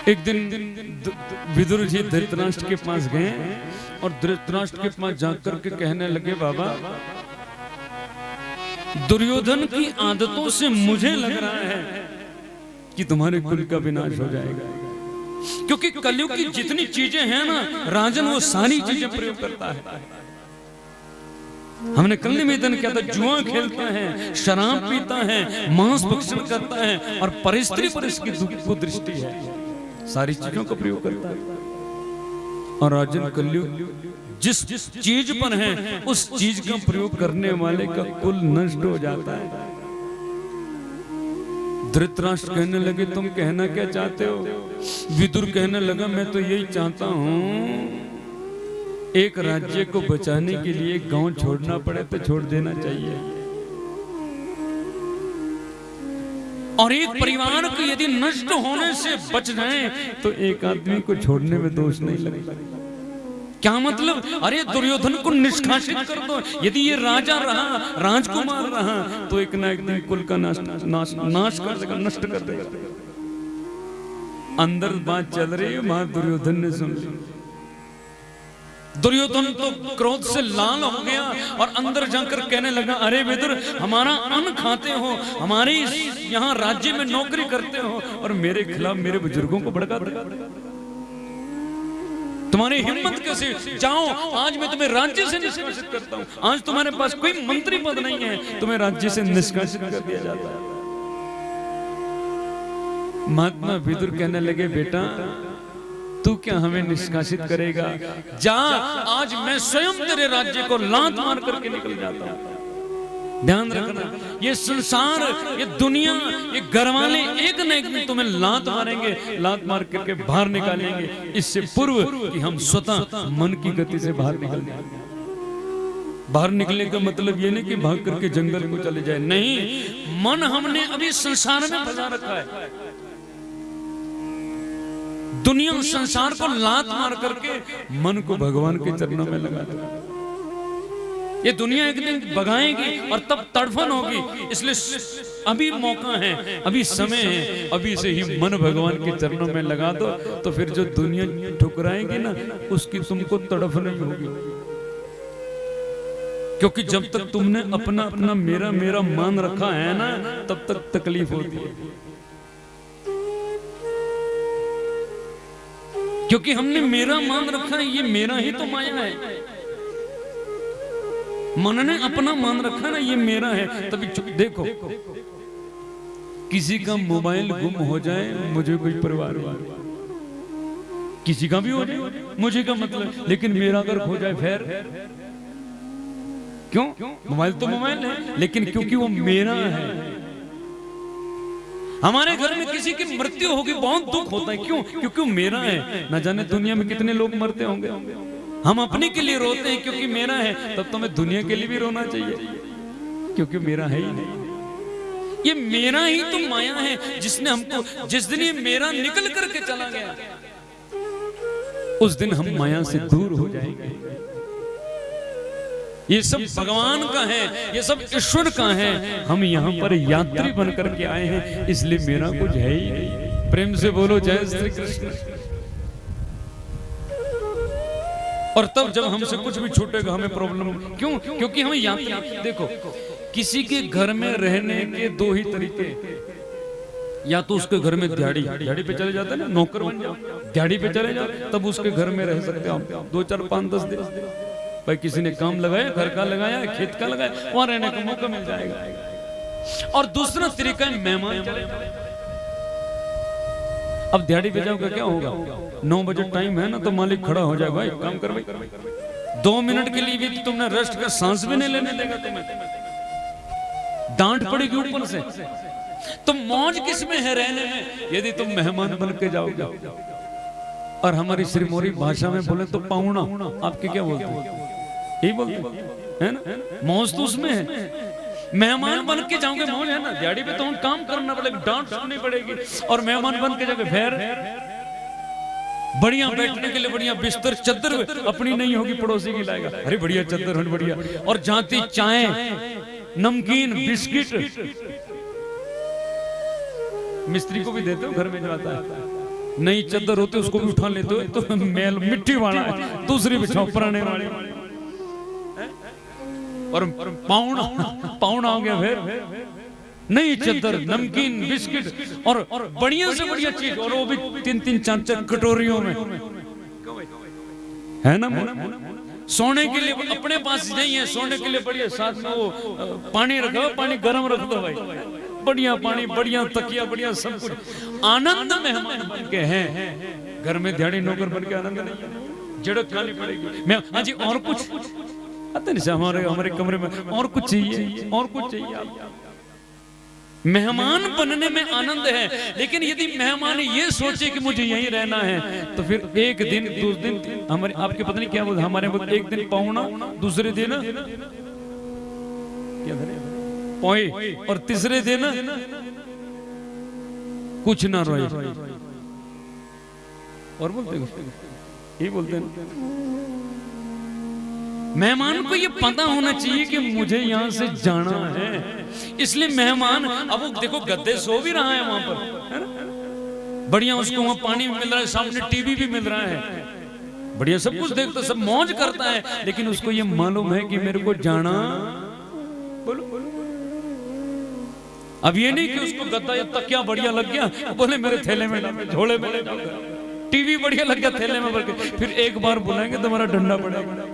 एक दिन विदुर जी धृतराष्ट्र के पास गए और धृतराष्ट्र के पास जाकर के कहने लगे, बाबा दुर्योधन की आदतों से मुझे लग रहा है कि तुम्हारे कुल का विनाश हो जाएगा, क्योंकि कलयुग की जितनी चीजें हैं ना राजन, वो सारी चीजें प्रयोग करता है। हमने कल निवेदन किया था, जुआ खेलता है, शराब पीता है, मांस भक्षण करता है और परिस्त्री पर इसकी कुदृष्टि है, सारी चीजों का प्रयोग करता है। और राजन कलयुग जिस चीज पर है उस चीज का प्रयोग करने वाले का कुल नष्ट हो जाता है। धृतराष्ट्र कहने लगे, तुम कहना क्या चाहते हो? विदुर कहने लगा, मैं तो यही चाहता हूं एक राज्य को बचाने के लिए गांव छोड़ना पड़े तो छोड़ देना चाहिए, और एक परिवार को यदि नष्ट होने से बच जाए तो एक आदमी को छोड़ने में दोष नहीं लगता। क्या मतलब? अरे दुर्योधन को निष्कासित कर दो, यदि ये राजा रहा, राजकुमार रहा तो एक ना एक दिन कुल का नाश कर देगा, नष्ट कर देगा। अंदर बात चल रही है, वहां दुर्योधन ने सुन ली। दुर्योधन तो क्रोध से लाल हो गया और अंदर जाकर कहने लगा, अरे विदुर, हमारा अन्न खाते हो, हमारे यहाँ राज्य में नौकरी करते हो और मेरे खिलाफ मेरे बुजुर्गों को भड़काते हो। तुम्हारी हिम्मत कैसे? जाओ, आज मैं तुम्हें राज्य से निष्कासित करता हूँ। आज तुम्हारे पास कोई मंत्री पद नहीं है, तुम्हें राज्य से निष्कासित कर दिया जाता है। महात्मा विदुर कहने लगे, बेटा तू क्या हमें निष्कासित करेगा? जा, आज मैं स्वयं तेरे राज्य को लात मार करके निकल जाता हूं। ध्यान रखना, ये संसार, ये दुनिया, ये घर वाले एक न एक दिन तुम्हें लात मारेंगे, लात मार करके बाहर निकालेंगे, इससे पूर्व कि हम स्वतः मन की गति से बाहर निकल जाए। बाहर निकलने का मतलब ये नहीं कि भाग करके जंगल को चले जाए, नहीं, मन हमने अभी संसार में फंसा रखा है। दुनिया संसार को लात मार करके मन को भगवान के चरणों में लगा दे। ये दुनिया एक दिन भगाएगी और तब तड़फन होगी, इसलिए अभी मौका है, अभी समय है, अभी से ही मन भगवान के चरणों में लगा दो, तो फिर जो दुनिया ठुकराएगी ना उसकी तुमको तड़फ नहीं होगी। क्योंकि जब तक तुमने अपना अपना मेरा मेरा मान रखा है ना, तब तक तकलीफ होती है। क्योंकि हमने मेरा मान रखा है, ये मेरा ही तो माया है। मन ने अपना मान रखा ना, ये मेरा है। तभी देखो, किसी का मोबाइल गुम हो जाए मुझे कोई परवाह नहीं, किसी का भी हो जाए मुझे क्या मतलब, लेकिन मेरा अगर खो जाए फिर क्यों? मोबाइल तो मोबाइल है, लेकिन क्योंकि वो मेरा है। हमारे घर में किसी की मृत्यु होगी, बहुत दुख होता है, क्यों? क्योंकि मेरा है। न जाने दुनिया में कितने लोग मरते होंगे, हम अपने के लिए रोते हैं क्योंकि मेरा है, तब तो हमें दुनिया के लिए भी रोना चाहिए क्योंकि मेरा है ही नहीं। ये मेरा ही तो माया है जिसने हमको, जिस दिन ये मेरा निकल करके चला गया उस दिन हम माया से दूर हो जाएंगे। ये सब भगवान का है, ये सब ईश्वर का है, हम यहाँ पर यात्री बन करके आए हैं, इसलिए मेरा कुछ है ही नहीं। प्रेम से बोलो जय श्री कृष्ण। और तब जब हमसे कुछ भी छूटेगा हमें प्रॉब्लम, क्यों? क्योंकि हमें यात्री। देखो, किसी के घर में रहने के दो ही तरीके, या तो उसके घर में दिहाड़ी पे चले जाते हैं ना, नौकर बन जाओ, दिहाड़ी पे चले जाओ, तब उसके घर में रह सकते हो 2, 4, 5, 10 दिन। भाई किसी ने काम लगाया, घर का लगाया, खेत का लगाया, वहां रहने का मौका मिल जाएगा। और दूसरा तरीका है मेहमान चले जाओ। अब दिहाड़ी पे जाओगे क्या होगा? 9 बजे टाइम है ना, तो मालिक खड़ा हो जाएगा, भाई काम कर भाई। 2 मिनट के लिए भी तुमने रेस्ट का सांस भी नहीं लेने देगा, तुम्हें डांट पड़ेगी ऊपर से। तो मौज किसमें है रहने में, यदि तुम मेहमान बन के जाओगे। और हमारी श्रीमोरी भाषा में बोले तो पाहुणा, आपके क्या बोलते हैं? यही बोलते हैं ना, मौज तो उसमें है। मेहमान बन के जाओगे, मौज है ना। दिहाड़ी पे तो हम काम करना पड़ेगा, डांट सुननी पड़ेगी, और मेहमान बन के जाओगे फिर बढ़िया बैठने के लिए बढ़िया बिस्तर चद्दर अपनी नहीं होगी, पड़ोसी की लाएगा। अरे बढ़िया चद्दर हो, बढ़िया, और जाती चाय, नमकीन, बिस्किट। मिस्त्री को भी देते हो घर में जो आता है, नई चादर होती उसको भी उठा लेते हो तो मैल मिट्टी वाला है, दूसरी बिछाओ पुराने वाले। और पाउना हो गया फिर नई चादर, नमकीन, बिस्किट और बढ़िया से बढ़िया चीज, और वो भी 3-3 4-4 कटोरियों में, है ना। सोने के लिए अपने पास नहीं है, सोने के लिए बढ़िया साथ में वो पानी रखो, पानी गर्म रख दो भाई, बढ़िया पानी, बढ़िया तकिया, बढ़िया सब कुछ। आनंद मेहमान बन के हैं, घर में दिहाड़ी नौकर बन के आनंद नहीं, झड़क खानी पड़ेगी। मैं हाँ जी, और कुछ आते नहीं, हमारे कमरे में और कुछ चाहिए, और कुछ चाहिए। मेहमान बनने में आनंद है, लेकिन यदि मेहमान ये सोचे कि मुझे यहीं रहना है तो फिर एक दिन, 2 दिन, हमारे आपके पता नहीं क्या बोलते, हमारे वो एक दिन पाहुना, दूसरे दिन क्या पोए, और तीसरे दिन कुछ ना रोए, और बोलते ये बोलते मेहमान को ये पता होना चाहिए कि मुझे यहाँ से जाना है, इसलिए मेहमान, अब वो देखो गद्दे सो भी रहा है वहां पर, है ना, बढ़िया उसको वहां पानी भी मिल रहा है, सामने टीवी भी मिल रहा है, बढ़िया सब कुछ देखता, सब मौज करता है, लेकिन उसको ये मालूम है कि मेरे को जाना। बोलो अब ये नहीं कि उसको गद्दा या तकिया बढ़िया लग गया, बोले मेरे थैले में झोले में, टीवी बढ़िया लग गया थैले में भर के, फिर एक बार बुलाएंगे तुम्हारा डंडा पड़ेगा।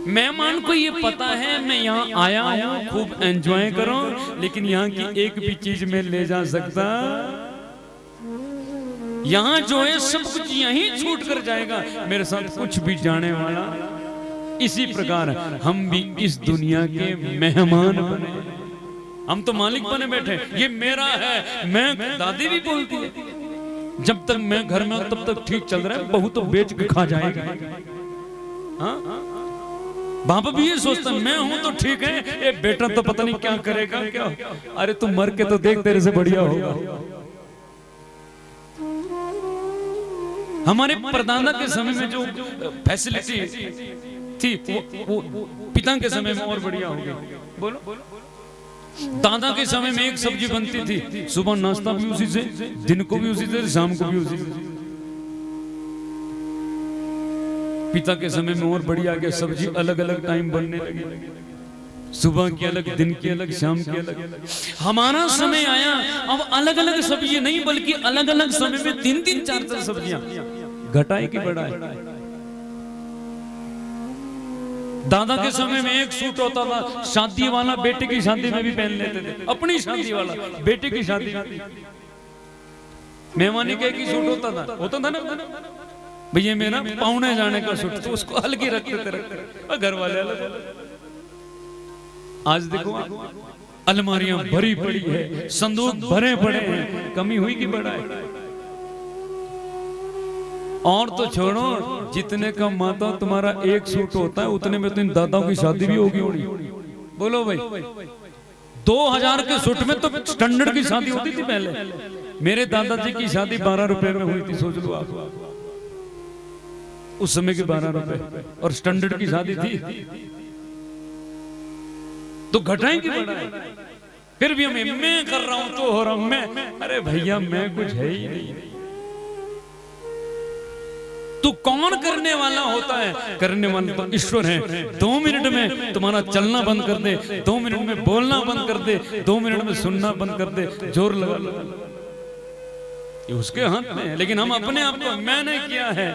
मेहमान को ये पता है मैं यहाँ आया हूँ खूब एंजॉय करो, लेकिन यहाँ की एक भी चीज में ले जा सकता, यहाँ जो है सब कुछ यहीं छूट कर जाएगा, मेरे साथ कुछ भी जाने वाला। इसी प्रकार हम भी इस दुनिया के मेहमान बने, हम तो मालिक बने बैठे, ये मेरा है। मैं दादी भी बोलती है जब तक मैं घर में तब तक ठीक चल रहा है, बहू तो बेच के खा जाएगा। हाँ, बाप भी ये सोचता मैं हूं तो ठीक है, ये बेटा तो पता नहीं क्या करेगा क्या। अरे तू मर के तो देख, तेरे से बढ़िया होगा। हमारे परदादा के समय में जो फैसिलिटी थी वो पिता के समय में और बढ़िया हो गई। बोलो दादा के समय में एक सब्जी बनती थी, सुबह नाश्ता भी उसी से, दिन को भी उसी से, शाम को भी उसी से। पिता के समय में और बढ़िया गया, सब्जी अलग अलग टाइम बनने लगी, सुबह की अलग, दिन की अलग, शाम की अलग। हमारा समय आया अब अलग अलग सब्जी नहीं, बल्कि अलग अलग समय में 3-3 4-4 सब्जियां, घटाए की बढ़ाए। दादा के समय में एक सूट होता था, शादी वाला बेटे की शादी में भी पहन लेते थे, अपनी शादी वाला बेटे की शादी, मेहमानी के ही सूट होता था ना भैया, मेरा पाहुणे जाने का सूट, तो उसको अलग ही रखते थे, घर वाले अलग। आज देखो अलमारियां भरी पड़ी है, संदूक भरे पड़े हैं, कमी हुई कि बढ़ा है? और तो छोड़ो, जितने का माता तुम्हारा एक सूट होता है उतने में तो इन दादाओं की शादी भी होगी। बोलो भाई, 2000 के सूट में तो स्टैंडर्ड की शादी होती थी पहले। मेरे दादाजी की शादी 12 रुपए में हुई थी, सोच लो आप, उस समय के 12 रुपए, और स्टैंडर्ड की शादी थी। तो घटाएं कि बढ़ाएं? फिर भी मैं कर रहा हूं तो हो रहा हूं मैं, अरे भैया मैं कुछ है ही नहीं। तू कौन करने वाला होता है? करने वाला तो ईश्वर है। 2 मिनट में तुम्हारा चलना बंद कर दे, 2 मिनट में बोलना बंद कर दे, 2 मिनट में सुनना बंद कर दे, जोर लगा लो, ये उसके हाथ में है। लेकिन हम अपने आप को मैंने किया है,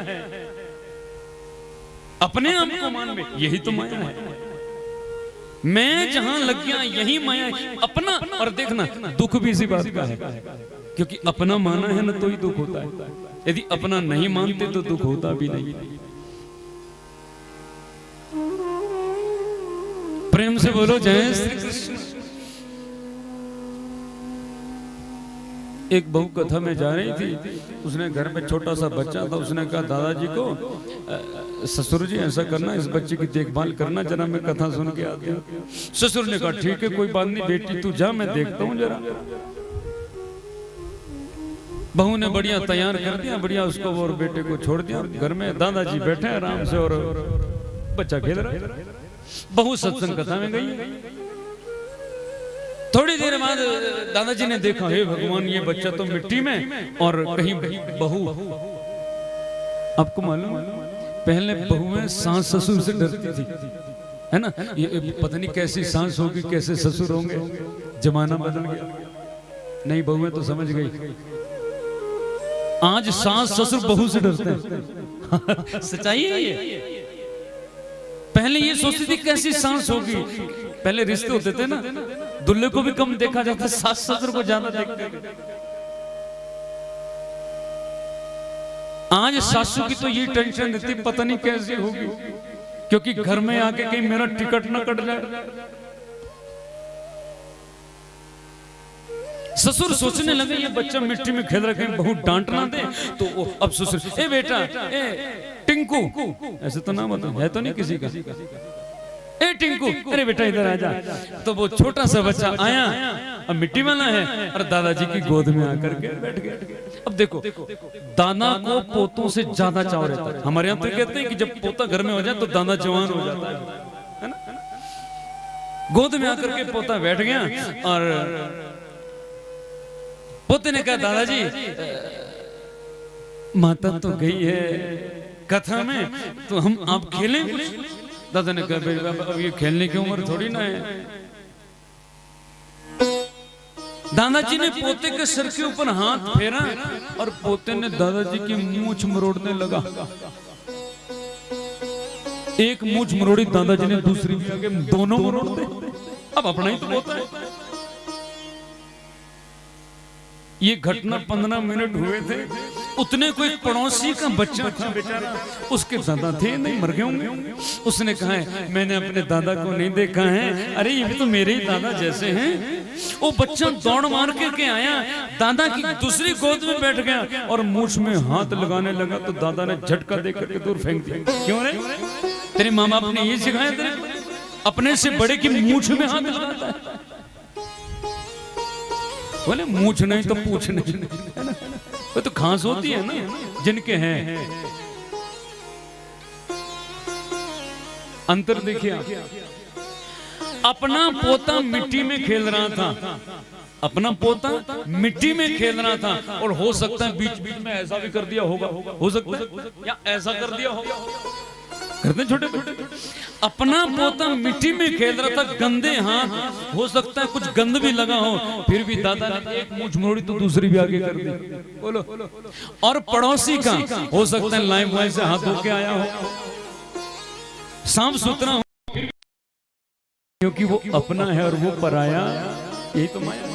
अपने आप को मान में, यही तो माया है। मैं जहां लग गया यही माया है अपना। और देखना दुख भी इसी बात का है, क्योंकि अपना माना है ना तो ही दुख होता है, यदि अपना नहीं मानते तो दुख होता भी नहीं। प्रेम से बोलो जय श्री कृष्ण। एक बहू कथा में जा रही थी, उसने घर में छोटा सा बच्चा था, उसने कहा दादाजी को, ससुर जी ऐसा करना, इस बच्चे की देखभाल करना, जरा मैं कथा सुन के आती हूँ। ससुर ने कहा ठीक है कोई बात नहीं बेटी तू जा, मैं देखता हूँ जरा। बहू ने बढ़िया तैयार कर दिया, बढ़िया उसको और बेटे को छोड़ दिया। घर में दादाजी बैठे आराम से और बच्चा खेल रहा है। बहू सत्संग कथा में गई, थोड़ी देर बाद दादाजी ने देखा, हे भगवान, ये बच्चा तो मिट्टी में और कहीं बहू। आपको मालूम, पहले बहुएं सास ससुर से डरती थी, है ना? ये पता नहीं कैसी सास होगी, कैसे ससुर होंगे, जमाना बदल गया। नहीं, बहुएं तो समझ गई। आज सास ससुर बहू से डरते हैं। सच्चाई है ये। पहले ये सोचती थी कैसी सास होगी। पहले रिश्ते होते थे ना, दुल्हे को भी कम देखा जाता, सास ससुर को ज्यादा देखते। आज सासू की तो ये टेंशन रहती, पता नहीं कैसी होगी, क्योंकि घर में आके कहीं मेरा टिकट ना कट जाए। ससुर सोचने लगे ये बच्चा मिट्टी में खेल रखे, बहू डांट ना दे तो अब ससुर, ए बेटा, ए टिंकू, ऐसे तो नाम होता है तो नहीं किसी का, ए टिंकू, अरे बेटा इधर आ जा। तो वो छोटा सा बच्चा आया, अब मिट्टी वाला है, और दादाजी की गोद में आकर के बैठ गया। अब देखो, दादा को पोतों से ज्यादा चाव रहता है। हमारे यहाँ तो कहते हैं कि जब पोता घर में हो जाए तो दादा जवान हो जाता है ना? गोद में आकर के पोता बैठ गया और पोते ने कहा, दादाजी माता तो गई है कथा में, तो हम आप खेलें कुछ? दादा ने कहा, अब ये खेलने की उम्र थोड़ी ना है। दादाजी ने पोते के सर के ऊपर हाथ फेरा और पोते ने दादाजी की मूंछ मरोड़ने लगा। एक मूंछ मरोड़ी दादाजी ने, दूसरी भी आगे, दोनों मरोड़ते। अब अपना ही तो पोता है। ये घटना 15 मिनट हुए थे, उतने कोई पड़ोसी का बच्चा था बेचारा, उसके दादा थे नहीं, मर गए होंगे। उसने कहा है, मैंने अपने दादा को नहीं देखा है, अरे ये भी तो मेरे ही दादा जैसे हैं। वो बच्चा दौड़ मार के आया, दादा की दूसरी गोद में बैठ गया और मूंछ में हाथ लगाने लगा, तो दादा ने झटका दे करके दूर फेंक दिया। क्यों रे, तेरे माँ बाप ने ये सिखाया तेरे, अपने से बड़े की मूंछ में हाथ लगाता है? बोले मूंछ नहीं तो पूछ नहीं, है ना? वो तो खांस होती है ना जिनके हैं। अंतर देखिए, अपना पोता मिट्टी में खेल रहा था, अपना पोता मिट्टी में खेल रहा था, और हो सकता है बीच बीच में ऐसा भी कर दिया होगा, हो सकता है, या ऐसा कर दिया होगा, करते छोटे छोटे। अपना पोता मिट्टी में खेल रहा था, गंदे हाथ, हो सकता है कुछ गंद भी लगा हो, फिर भी दादा ने एक मूंछ मोड़ी तो दूसरी भी आगे कर दी। बोलो, और पड़ोसी का हो सकता है लाइम वाइम से हाथ धो के आया हो, साफ सुथरा हो, क्योंकि वो अपना है और वो पराया। यही तो माया है।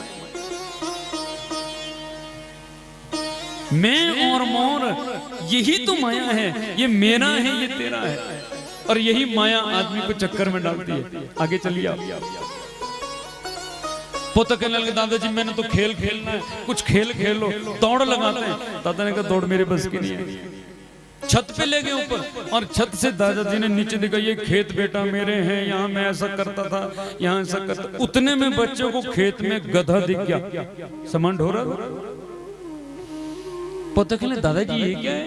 मैं और मोर, यही तो माया है। ये मेरा है, ये तेरा है, और यही माया आदमी को चक्कर में डालती है। आगे चलिए आप। पोता कहने लगे, दादाजी मैंने तो खेल खेलना है, कुछ खेल खेलो, दौड़ लगाते हैं। दादा ने कहा, दौड़ मेरे बस की नहीं है। छत पे ले गए ऊपर, और छत से दादाजी ने नीचे देखा, ये खेत बेटा मेरे हैं, यहाँ मैं ऐसा करता था, यहाँ ऐसा करता। उतने में बच्चों को खेत में गधा दिख गया, सामान ढो रहा। पोता कहने, दादाजी ये क्या है?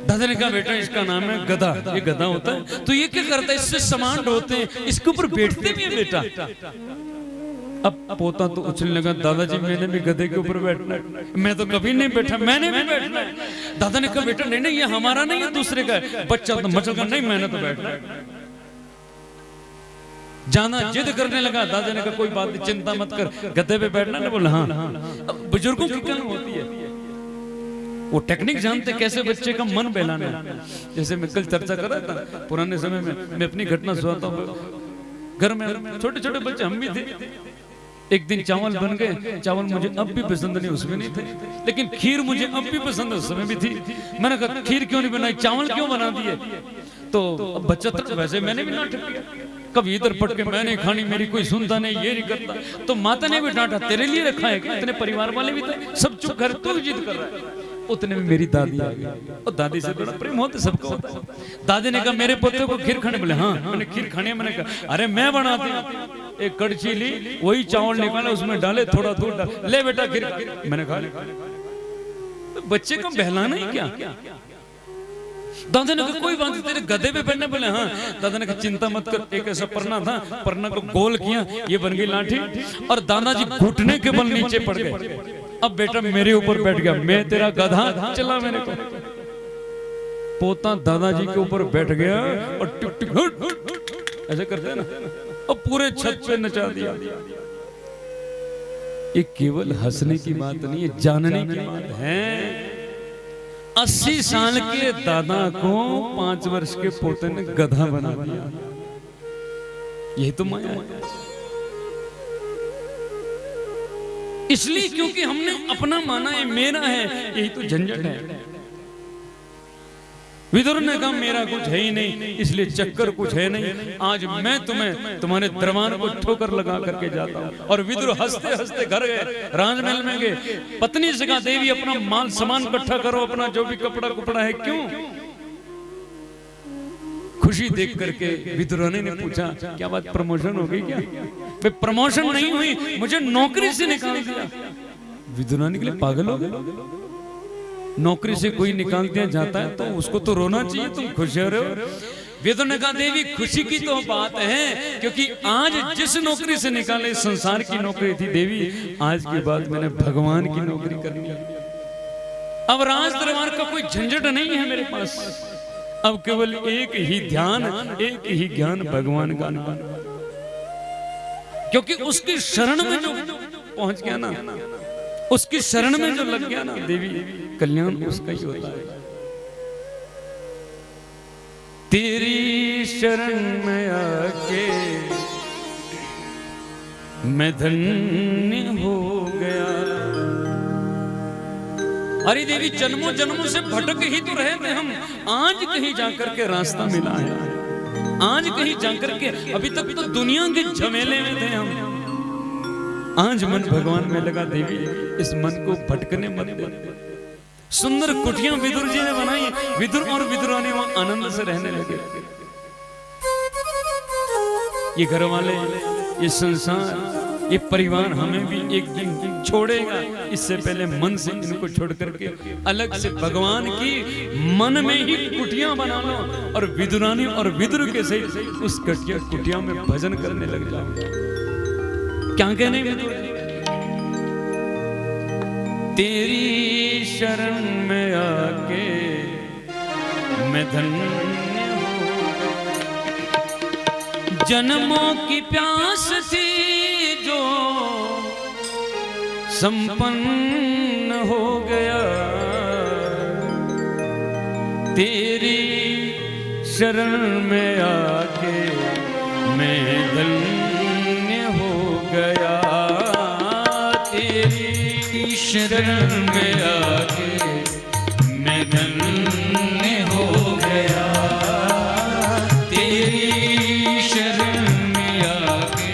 दादा ने कहा, बेटा इसका नाम है गधा, ये गधा होता है। तो ये क्या करता है? इससे सामान ढोते हैं, इसके ऊपर बैठते भी है बेटा। अब पोता तो उछलने लगा, दादाजी मैंने भी गधे के ऊपर बैठना है। मैं तो कभी नहीं बैठा, मैंने भी बैठना है। दादा ने कहा, बेटा नहीं नहीं, ये हमारा नहीं है, दूसरे का है। बच्चा तो मचल कर, नहीं मैंने तो बैठना है। जाना जिद करने लगा। दादा ने कहा, कोई बात नहीं, चिंता मत कर, गधे पे बैठना ना। बोला हाँ। अब बुजुर्गों की क्या होती है, वो टेक्निक जानते कैसे बच्चे का मन बहलाना है। जैसे मैं कल चर्चा कर रहा था, पुराने समय में मैं अपनी घटना सुनाता हूँ। घर में छोटे छोटे बच्चे हम भी थे। एक दिन चावल बन गए, चावल मुझे अब भी पसंद नहीं, उसमें नहीं थे, लेकिन खीर मुझे अब भी पसंद है, उस समय भी थी। मैंने कहा, खीर क्यों नहीं बनाई, चावल क्यों बना दिए? तो बच्चा था, वैसे मैंने भी नाटक किया, कभी इधर पट के मैंने खानी, मेरी कोई सुनता नहीं, ये नहीं करता। तो माता ने भी डांटा, तेरे लिए रखा है क्या? इतने परिवार वाले भी थे, सब चुप कर, तू जिद कर रहा है। उतने में मेरी दादी आ गई, और दादी से बड़ा प्रेम होता, सबको होता है। दादी ने कहा, मेरे पोते को खीर खाने? बोले हाँ। मैंने खीर खानी है? मैंने कहा, अरे मैं बनाती हूँ। एक कड़छी ली, वही चावल निकाला, उसमें डाले, थोड़ा दूध डाल, ले बेटा खीर। मैंने खा लिया। तो बच्चे को बहलाना ही क्या? दादा ने कहा कोई बात नहीं, तेरे गधे पे बैठने बोले। हाँ। दादा ने कहा चिंता मत कर, एक ऐसा परना था, परना को गोल किया, ये बन गई लाठी, और दादाजी घुटने के बल नीचे पड़ गए। अब बेटा मेरे ऊपर बैठ गया, मैं तेरा गधा चला मेरे को। पोता दादाजी के ऊपर बैठ गया और टिक टिक ऐसे करते हैं ना, और पूरे छत पे नचा दिया। ये केवल हंसने की बात नहीं है, जानने की बात है। 80 साल के दादा को 5 वर्ष के पोते ने गधा बना दिया। यही तो माया है। इसलिए क्योंकि हमने अपना माना है, मेरा है, यही तो झंझट है। विदुर ने कहा मेरा कुछ है ही नहीं, इसलिए चक्कर कुछ है नहीं, आज मैं तुम्हें तुम्हारे दरबार को ठोकर लगा करके जाता हूं। और विदुर हंसते हंसते घर गए, राजमहल में गए। पत्नी से कहा देवी अपना माल सामान इकट्ठा करो, अपना जो भी कपड़ा कुपड़ा है। क्यों? खुशी देख करके विदुरानी ने पूछा क्या बात प्रमोशन हो गई क्या? भाई प्रमोशन नहीं हुई, मुझे नौकरी से निकाल दिया। विदुरानी के लिए पागल हो गए। नौकरी से कोई निकाल दिया जाता है तो उसको तो रोना चाहिए, तुम खुश हो रहे हो। विदुर ने कहा देवी खुशी की तो बात है, क्योंकि आज जिस नौकरी से निकाले संसार की नौकरी थी देवी, आज के बाद मैंने भगवान की नौकरी करनी है। अब राज दरबार का कोई झंझट नहीं है मेरे पास, अब केवल एक ही ध्यान, एक ही ज्ञान भगवान का, क्योंकि उसकी शरण में जो पहुंच गया ना, उसकी शरण में जो लग गया ना देवी, कल्याण उसका ही होता है। तेरी शरण में आके मैं धन्य हो गया। अरे देवी जन्मों जन्मों से भटक ही तो रहे थे हम, आज कहीं जाकर के रास्ता मिला है, आज कहीं जाकर के, अभी तक तो दुनिया के झमेले में थे हम, आज मन भगवान में लगा। देवी इस मन को भटकने मत दे। सुंदर कुटियां विदुर जी ने बनाई, विदुर और विदुरानी वहां आनंद से रहने लगे। ये घर वाले, ये संसार, ये परिवार हमें भी एक दिन छोड़ेगा, इससे पहले मन से इनको छोड़ करके अलग से भगवान की मन में ही कुटियां बना लो, और विदुरानी और विदुर के सहित उस कुटिया में भजन करने लग जाओ। क्या कहने विदुर? तेरी शरण में आके मैं धन्य हूं, जन्मों की प्यास थी जो संपन्न हो गया। तेरी शरण में आके मैं धन्य हो गया। तेरी शरण में आके मैं धन्य हो गया। तेरी शरण में आके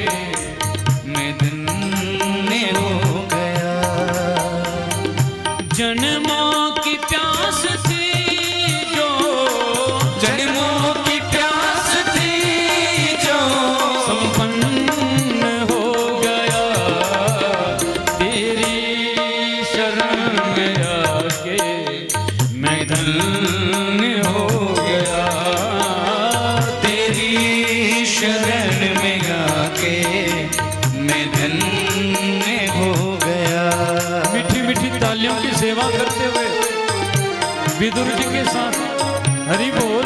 मैं धन्य हो गया। जन्मों की प्यास थी जो, जन्मों की प्यास थी जो संपन्न हो गया। तेरी शरण में आके मैं धन्य हो गया। तेरी शरण में आके मैं धन्य हो गया। मीठी मीठी तालियों की सेवा करते हुए विदुर जी के साथ हरि बोल।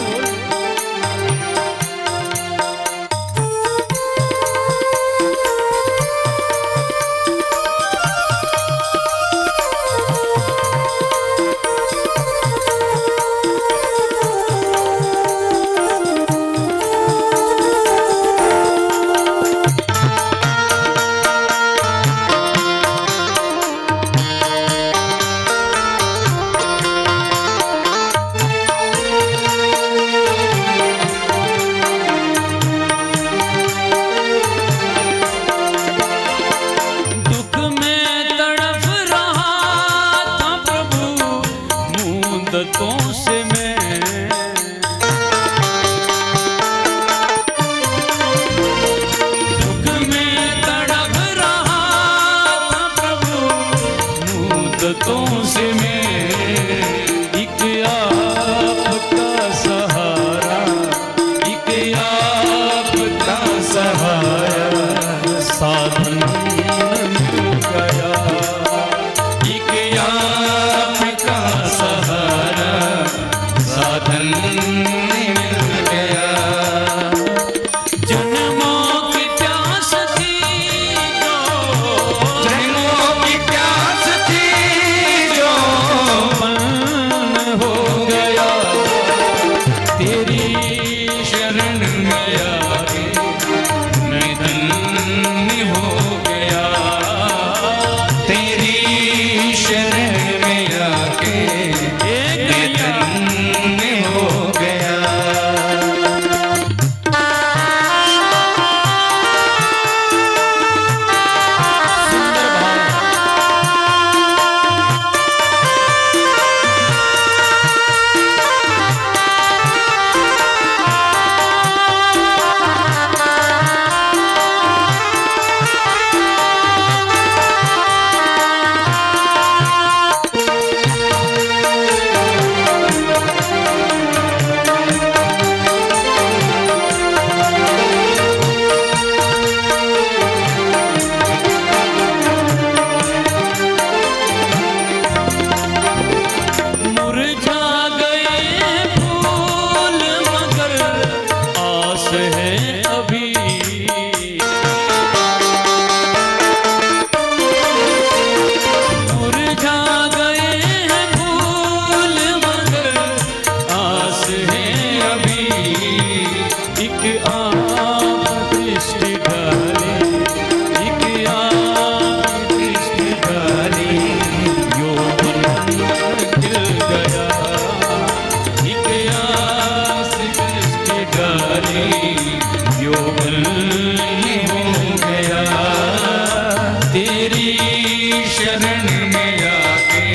शरण में आके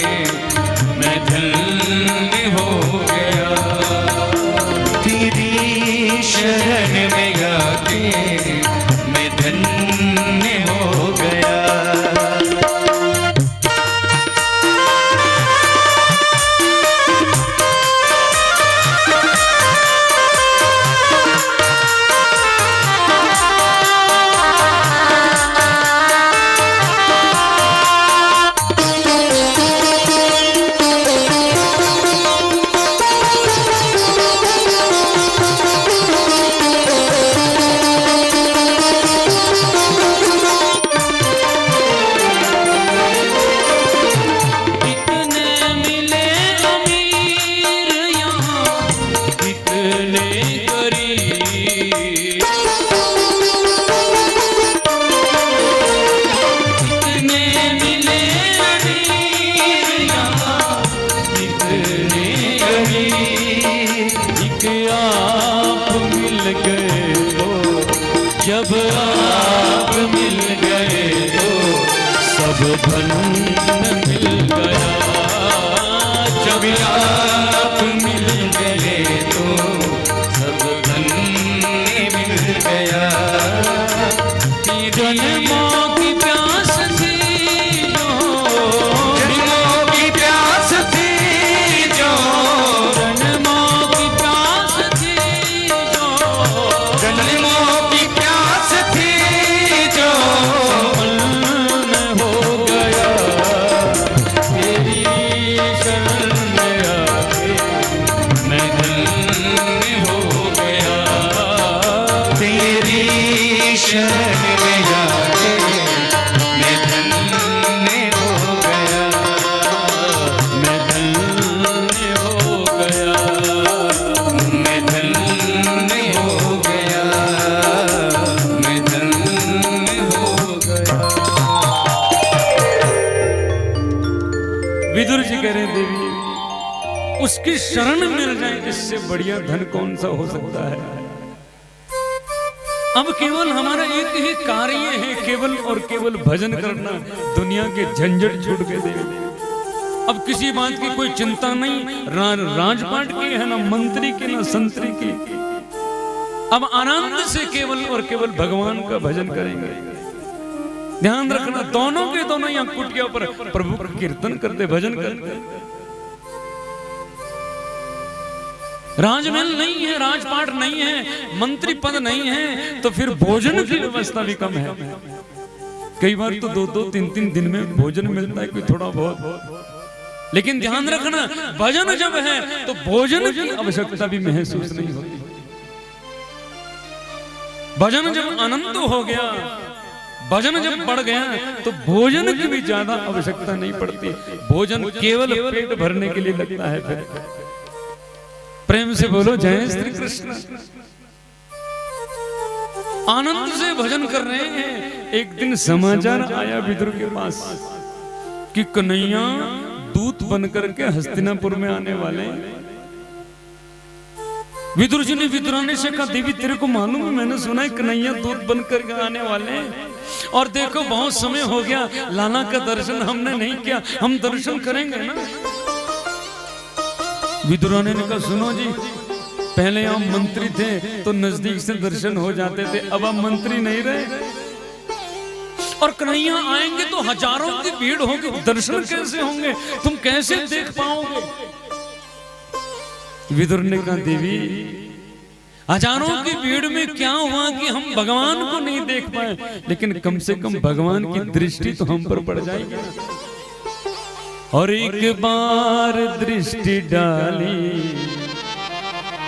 मैं धन्य हो गया, तेरी शरण में आके मैं धन्य हो गया। जब आप मिल गए तो सब धन मिल गया, जब आप मिल गए तो सब धन मिल गया। जन्मों की प्यास थी जो, जन्मों की प्यास थी जो, जन्मों की प्यास थी जो, जन्मों की प्यास थी जो मन हो गया, तेरी शरण में आके मैं धन्य हो गया, तेरी शरण में आके मैं धन्य हो गया, मैं धन्य हो गया, मैं धन्य हो गया, मैं धन्य हो गया। विदुर जी कह रहे देवी उसकी शरण मिल जाए इससे बढ़िया धन कौन सा हो सकता है। अब केवल हमारा एक ही कार्य है, केवल और केवल भजन करना, दुनिया के झंझट छूट के देवी। अब किसी बात की कोई चिंता नहीं, राजपाट की है ना मंत्री की ना संतरी की। अब आनंद से केवल और केवल भगवान का भजन करेंगे। ध्यान रखना दोनों के दोनों यहाँ कुटिया पर प्रभु का कीर्तन करते भजन करते। राजमहल नहीं है, राजपाट नहीं है, मंत्री पद नहीं है, तो फिर भोजन की व्यवस्था भी कम है। कई बार तो 2-2, 3-3 दिन में भोजन मिलता है कोई थोड़ा बहुत, लेकिन ध्यान रखना भजन जब है तो भोजन की आवश्यकता भी महसूस नहीं होती। भजन जब अनंत हो गया, भजन जब बढ़ गया तो भोजन की भी ज्यादा आवश्यकता नहीं पड़ती। भोजन केवल पेट भरने के लिए लगता है। फिर प्रेम से बोलो जय श्री कृष्ण। आनंद से भजन कर रहे हैं। एक दिन समाचार आया विदुर के पास कि कन्हैया दूत बनकर के हस्तिनापुर में आने वाले। विदुर जी ने विदुरानी से कहा देवी तेरे को मालूम है, मैंने सुना है कन्हैया दूत बनकर के आने वाले हैं। और देखो बहुत समय हो गया लाला का दर्शन हमने नहीं किया, हम दर्शन करेंगे ना। विदुरानी ने कहा सुनो जी, पहले आप मंत्री थे तो नजदीक से दर्शन हो जाते थे, अब आप मंत्री नहीं रहे और कन्हैया आएंगे तो हजारों की भीड़ होगी, दर्शन कैसे होंगे, तुम कैसे देख पाओगे। विदुर ने कहा देवी हजारों की भीड़ में क्या हुआ कि हम भगवान को नहीं देख पाए, लेकिन कम से कम भगवान की दृष्टि तो हम पर पड़ जाएगी। और एक बार दृष्टि डाली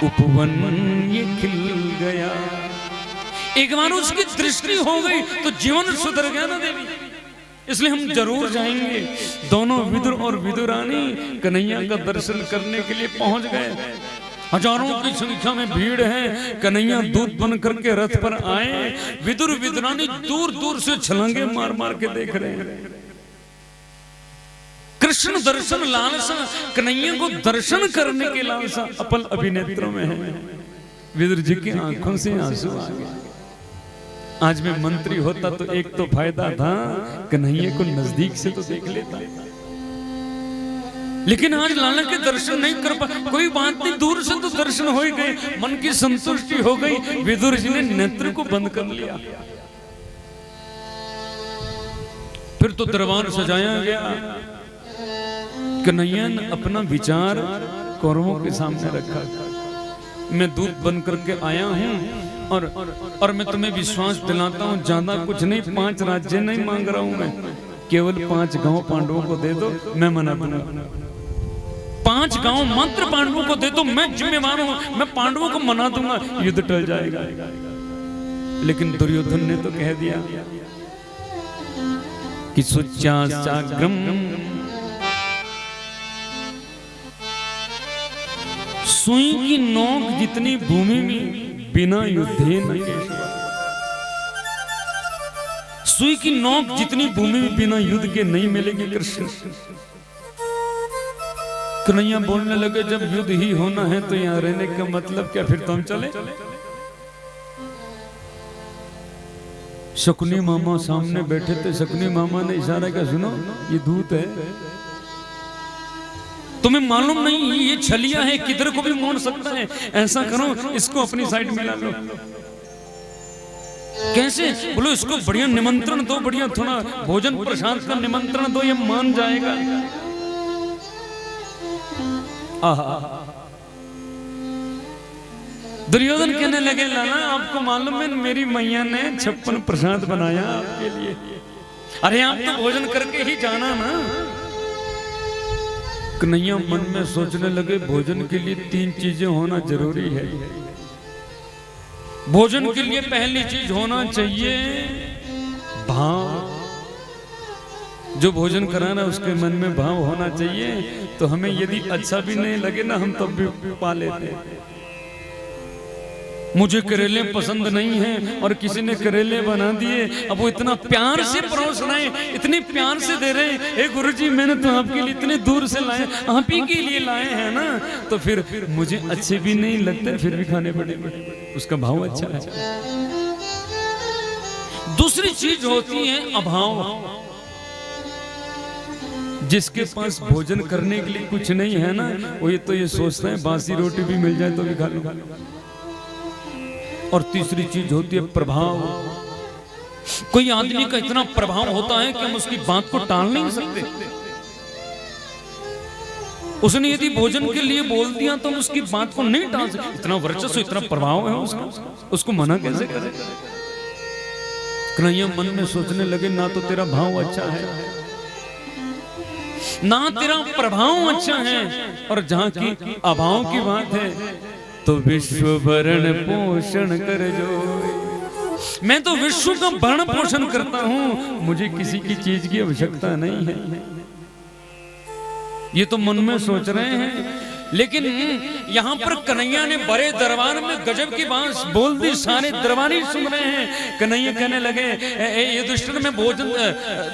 उपवन ये खिल गया। एक बार उसकी दृष्टि हो गई तो जीवन सुधर गया ना देवी, इसलिए हम जरूर जाएंगे। दोनों विदुर और विदुरानी कन्हैया का दर्शन करने के लिए पहुंच गए। हजारों की संख्या में भीड़ है। कन्हैया दूत बन करके रथ पर आए। विदुर विदुरानी दूर दूर से छलांगे मार मार के देख रहे हैं। कृष्ण दर्शन लालसा, कन्हैया को दर्शन करने की लालसा अपल अभिनेत्रों में है। विदुर जी की आंखों से आंसू आ गए। आज मैं मंत्री होता तो एक तो फायदा था, कन्हैया को नजदीक से तो देख लेता, लेकिन आज लाला के दर्शन नहीं कर पा। कोई बात नहीं, दूर से तो दर्शन हो ही गए, मन की संतुष्टि हो गई। विदुर जी ने नेत्र को बंद कर लिया। फिर तो दरबार सजाया गया। कन्हैया ने अपना विचार कौरवों के सामने रखा। मैं दूत बन करके आया हूं और मैं तुम्हें विश्वास दिलाता हूं, ज्यादा कुछ नहीं, 5 राज्य नहीं मांग रहा हूं मैं, केवल 5 गांव पांडवों को दे दो, मैं मना दूंगा। 5 गांव मात्र पांडवों को दे दो, मैं जिम्मेवार हूं, मैं पांडवों को मना दूंगा, युद्ध टल जाएगा। लेकिन दुर्योधन ने तो कह दिया कि सुचाग्रम सुई की नोक जितनी भूमि में बिना युद्धे न केशव। सुई की नोक जितनी भूमि में बिना युद्ध के नहीं मिलेगी कृष्ण। कन्हैया बोलने लगे, जब युद्ध ही होना है तो यहाँ रहने का मतलब क्या, फिर तो हम चले। शकुनी मामा सामने बैठे थे। शकुनी मामा ने इशारा किया, सुनो ये दूत है, तुम्हें मालूम नहीं ये छलिया है, किधर को भी मोड़ सकता है, ऐसा करो इसको अपनी साइड में ला लो। कैसे? बोलो इसको बढ़िया निमंत्रण दो, बढ़िया थोड़ा भोजन प्रसाद का निमंत्रण दो, ये मान जाएगा। दुर्योधन कहने लगे, लाला आपको मालूम है मेरी मैया ने 56 प्रसाद बनाया आपके लिए। अरे आप तो भोजन करके ही जाना ना। कन्हैया मन में सोचने लगे, भोजन के लिए 3 चीजें होना जरूरी है। भोजन के लिए पहली चीज होना चाहिए भाव। जो भोजन कराना उसके मन में भाव होना चाहिए। तो हमें यदि अच्छा भी नहीं लगे ना, हम तब भी पा लेते। मुझे करेले पसंद नहीं है और किसी ने करेले बना दिए, अब वो इतना प्यार से परोस रहे हैं, इतने प्यार से दे रहे हैं, ए गुरुजी मैंने तो आपके लिए इतने दूर से लाए, आप ही के लिए लाए हैं ना, तो फिर मुझे अच्छे भी नहीं लगते, फिर भी खाने पड़ेंगे। उसका भाव अच्छा है। दूसरी चीज होती है अभाव। जिसके पास भोजन करने के लिए कुछ नहीं है ना, वो ये तो ये सोचता है बासी रोटी भी मिल जाए तो भी खा लो। और तीसरी चीज होती है प्रभाव। कोई आदमी का इतना प्रभाव होता है कि हम उसकी बात को टाल नहीं सकते। उसने यदि भोजन के लिए बोल दिया तो हम उसकी बात को नहीं टाल सकते। इतना वर्चस्व, इतना प्रभाव है उसका, उसको मना कैसे करें। कन्हैया मन में सोचने लगे, ना तो तेरा भाव अच्छा है, ना तेरा प्रभाव अच्छा है, और जहां की अभाव की बात है तो विश्व भरण पोषण कर जो। मैं तो विश्व का भरण पोषण करता हूं, मुझे किसी की चीज की आवश्यकता नहीं है। ये तो मन में सोच रहे हैं, लेकिन यहाँ पर कन्हैया ने बड़े दरबार में गजब की बात बोल दी। सारे दरबारी सुन रहे हैं। कन्हैया कहने लगे, युधिष्ठिर में भोजन,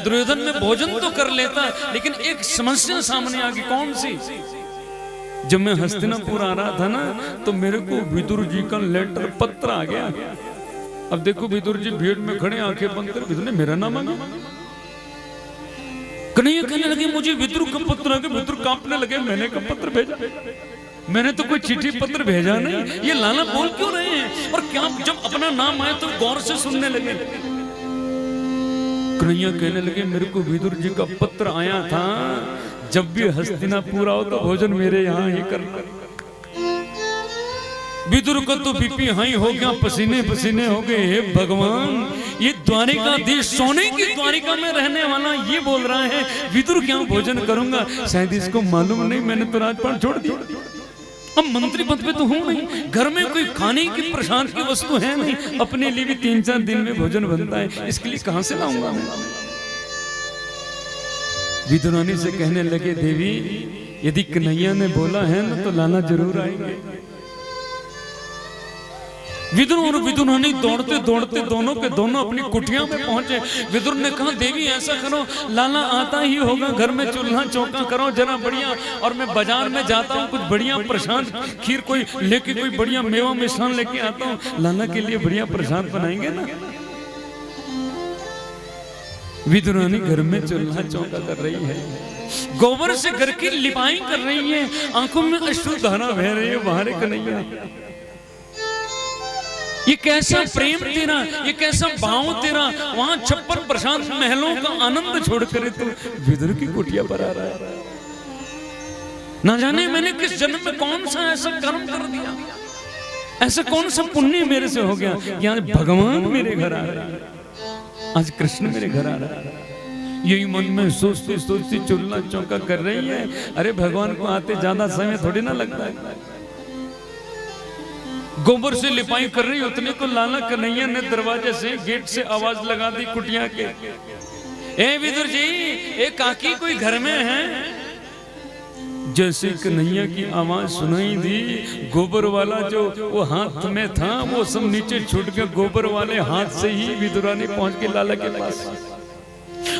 दुर्योधन में भोजन तो कर लेता, लेकिन एक समस्या सामने आ गई। कौन सी? जब मैं हस्तिनापुर आ रहा था ना, तो मेरे को विदुर जी का लेटर पत्र आ गया। अब देखो विदुर जी भीड़ में खड़े, आंखें बंद कर, विदुर ने मेरा नाम मांगा। कन्हैया कहने लगे, मुझे विदुर का पत्र आ गया। विदुर कांपने लगे, मैंने कब पत्र भेजा? मैंने तो कोई चिट्ठी पत्र भेजा नहीं। ये लाला बोल क्यों रहे हैं? और क्या जब अपना नाम आया तो गौर से सुनने लगे। कन्हैया कहने लगे, मेरे को विदुर जी का पत्र आया था, जब भी हस्तिनापुर आओ तो भोजन मेरे यहाँ ही करना। विदुर का तो बीपी हाई हो गया, पसीने पसीने हो गए। हे भगवान, ये द्वारिका देश, सोने की द्वारिका में रहने वाला ये बोल रहा है विदुर क्या भोजन करूंगा? शायद इसको मालूम नहीं मैंने तो राजपाट छोड़ दिया। अब मंत्री पद पे तो हूं नहीं, घर में कोई खाने की प्रसाद की वस्तु है नहीं, अपने लिए भी 3-4 दिन में भोजन बनता है, इसके लिए कहां से लाऊंगा मैं? विदुरानी से कहने लगे, देवी यदि कन्हैया ने बोला है ना तो लाला जरूर आएंगे। विदुर और विदुरानी दौड़ते दौड़ते दोनों के दोनों अपनी कुटिया में पहुंचे। विदुर ने कहा, देवी ऐसा करो, लाला आता ही होगा, घर में चूल्हा चौका करो जरा बढ़िया, और मैं बाजार में जाता हूँ, कुछ बढ़िया प्रसाद खीर कोई लेके, कोई बढ़िया मेवा मिष्ठान लेके आता हूँ, लाला के लिए बढ़िया प्रसाद बनाएंगे ना। विदुरानी घर में चूल्हा चौका कर रही है, गोबर से घर की लिपाई कर रही है, आंखों में अश्रुधारा बह रही है, बाहर कन्हैया। ये कैसा प्रेम तेरा, ये कैसा भाव तेरा, वहां छप्पर प्रशांत महलों का आनंद छोड़कर तू विदुर की कुटिया पर आ रहा है। ना जाने मैंने किस जन्म में कौन सा ऐसा कर्म कर दिया, ऐसा कौन सा पुण्य मेरे से हो गया, यहाँ भगवान मेरे घर आ रहे हैं, आज कृष्ण मेरे घर आ रहा है। यही मन में सोचती सोचती चूल्हा चौका कर रही है। अरे भगवान को आते ज्यादा समय थोड़ी ना लगता है। गोबर से लिपाई कर रही, उतने को लाला कन्हैया ने दरवाजे से गेट से आवाज लगा दी कुटिया के, ए विदुर जी, ए काकी कोई घर में है? जैसे कन्हैया की आवाज सुनाई दी, गोबर वाला जो वो हाथ में था वो सब नीचे छूट के गोबर वाले हाथ से ही विदुरानी पहुंच के लाला के पास।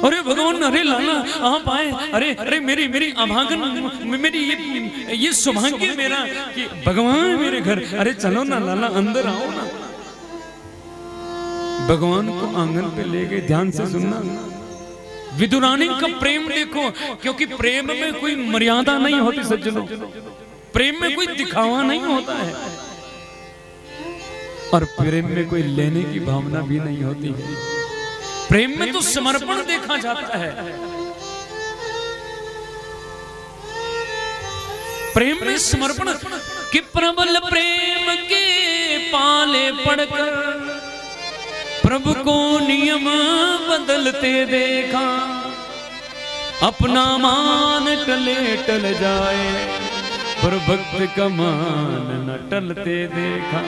अरे भगवान, अरे लाला आप आए, अरे अरे मेरी अभागन, मेरी ये सौभाग्य मेरा कि भगवान मेरे घर, अरे चलो ना लाला अंदर आओ ना। भगवान को आंगन पे ले गए, ध्यान से सुनना। विदुरानी का प्रेम देखो, क्योंकि प्रेम में कोई मर्यादा नहीं होती सज्जनों, प्रेम में कोई दिखावा नहीं होता है, और प्रेम में कोई लेने की भावना भी नहीं होती है। प्रेम में तो समर्पण देखा जाता है। प्रेम में समर्पण कि प्रबल प्रेम के पाले पड़कर प्रभु को नियम बदलते देखा, अपना मान टले टल जाए पर भक्त का मान न टलते देखा।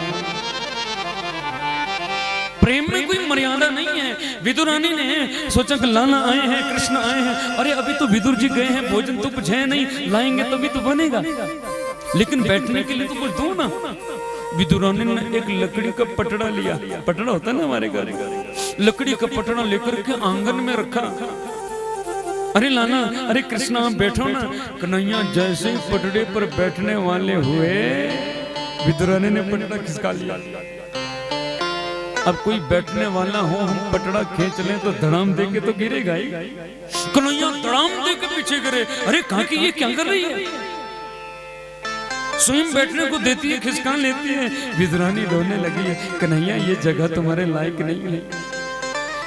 प्रेम में कोई मर्यादा नहीं है। विदुरानी ने सोचा कि लाला आए हैं, कृष्ण आए हैं, अरे अभी तो विदुर जी गए हैं, भोजन तो कुछ है नहीं, लाएंगे तभी तो बनेगा, लेकिन बैठने के लिए तो कुछ दो ना। विदुरानी ने एक लकड़ी का पटड़ा लिया, पटड़ा होता है ना हमारे घर, लकड़ी का पटड़ा लेकर के आंगन में रखा। अरे लाला, अरे कृष्ण आप बैठो ना। कन्हैया जैसे ही पटड़े पर बैठने वाले हुए, विदुरानी ने पटड़ा खिसका लिया। अब कोई बैठने वाला हो, हम पटड़ा खींच लें तो धड़ाम दे के तो गिरेगा ही। कन्हैया धड़ाम दे के पीछे गिरे। अरे काकी ये क्या कर रही है? स्वयं बैठने को देती है, खिसका लेती है। विदुरानी रोने लगी है, कन्हैया ये जगह तुम्हारे लायक नहीं है,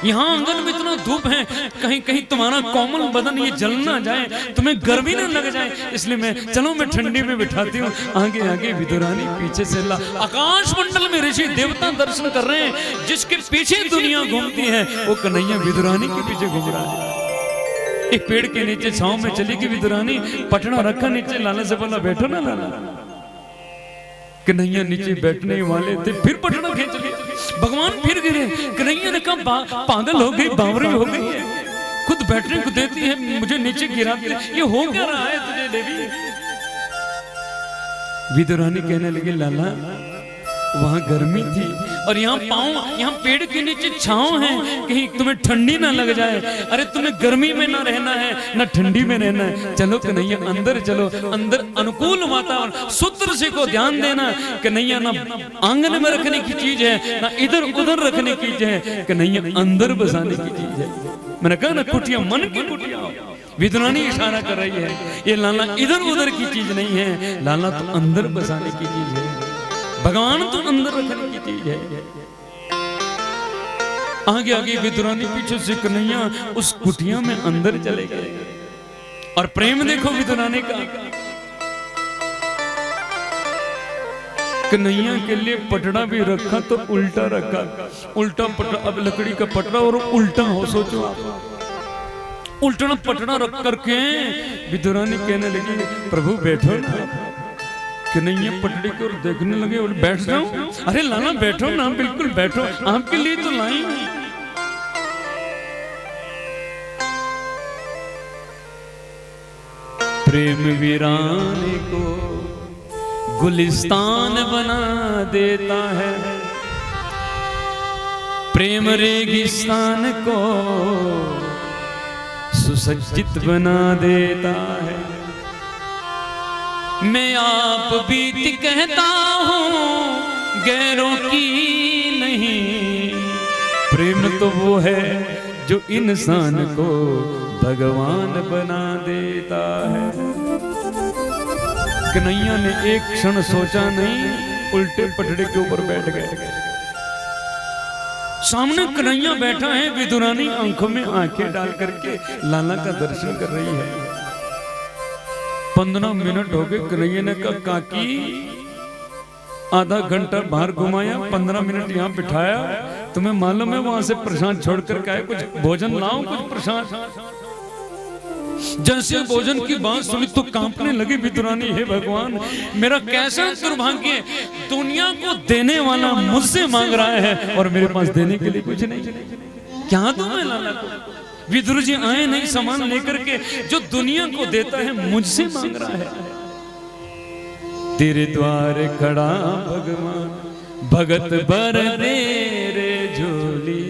यहाँ आंगन में इतना धूप है, कहीं कहीं तुम्हारा कोमल बदन ये जल ना जाए, तुम्हें गर्मी ना लग जाए, इसलिए मैं ठंडी में बिठाती हूँ। आगे आगे विदुरानी पीछे से आकाश मंडल में ऋषि देवता दर्शन कर रहे हैं। जिसके पीछे दुनिया घूमती है वो कन्हैया विदुरानी के पीछे घूम रहा है। एक पेड़ के नीचे छांव में चली गई विदुरानी, पटड़ा रखा नीचे, लाला से बोला बैठो ना लाला। कन्हैया नीचे बैठने वाले थे, फिर पटड़ा खींच लिया, भगवान फिर गिरे। कन्हैया ने कहा पागल हो गई, बावरी हो गई है, खुद बैठने को देती है, मुझे नीचे गिराती है, ये हो क्या रहा है तुझे देवी? विदुरानी कहने लगी लाला वहां गर्मी थी और यहाँ पाँव, यहाँ पेड़ के नीचे छांव है, कहीं तुम्हें ठंडी ना लग जाए। अरे तुम्हें गर्मी में ना रहना है ना ठंडी में रहना है, चलो कन्हैया अंदर चलो, अंदर अनुकूल वातावरण। सूत्र से को ध्यान देना, कन्हैया ना आंगन में रखने की चीज है ना इधर उधर रखने की चीज है, कन्हैया अंदर बसाने की चीज है। मैंने कहा ना कुटिया मन की कुटिया। विदुरानी इशारा कर रही है, ये लाला इधर उधर की चीज नहीं है, लाला तो अंदर बसाने की चीज है, भगवान तो अंदर रखने की चीज है। आगे आगे विदुरानी पीछे से कन्हैया उस कुटिया में अंदर चले गए। और प्रेम देखो विदुरानी का, कन्हैया के लिए पटड़ा भी रखा तो उल्टा रखा, उल्टा पटड़ा। अब लकड़ी का पटड़ा और उल्टा हो, सोचो उल्टा पटड़ा रख करके विदुरानी कहने लगी प्रभु बैठो ना। कन्हैया पटड़ी को देखने लगे और बैठ जाऊं? अरे लाला बैठो ना, बिल्कुल बैठो, आपके लिए तो लाई। प्रेम वीराने को गुलिस्तान बना देता है, प्रेम रेगिस्तान को सुसज्जित बना देता है। मैं आप बीत कहता हूँ गैरों की नहीं, प्रेम तो वो है जो इंसान को भगवान बना देता है। कन्हैया ने एक क्षण सोचा नहीं, उल्टे पटड़े के ऊपर बैठ गए। सामने कन्हैया बैठा है, विदुरानी आंखों में आंखें डाल करके लाला का दर्शन कर रही है। 15 मिनट हो गए। कन्हैया ने कहा काकी आधा घंटा बाहर घुमाया, 15 मिनट यहाँ बिठाया, तुम्हें मालूम है वहां से प्रसाद छोड़ कर के आए, कुछ भोजन लाओ, कुछ प्रसाद। जैसे भोजन की बात सुनी तो कांपने लगी विदुरानी, हे भगवान मेरा कैसा दुर्भाग्य, दुनिया को देने वाला मुझसे मांग रहा है और मेरे पास देने के लिए कुछ नहीं। क्या दूं मैं लाला को? विदुर जी आए नहीं सामान लेकर के, जो दुनिया को देता है मुझसे मांग रहा है। तेरे द्वार खड़ा भगवान, भगत बर दे रे झोली।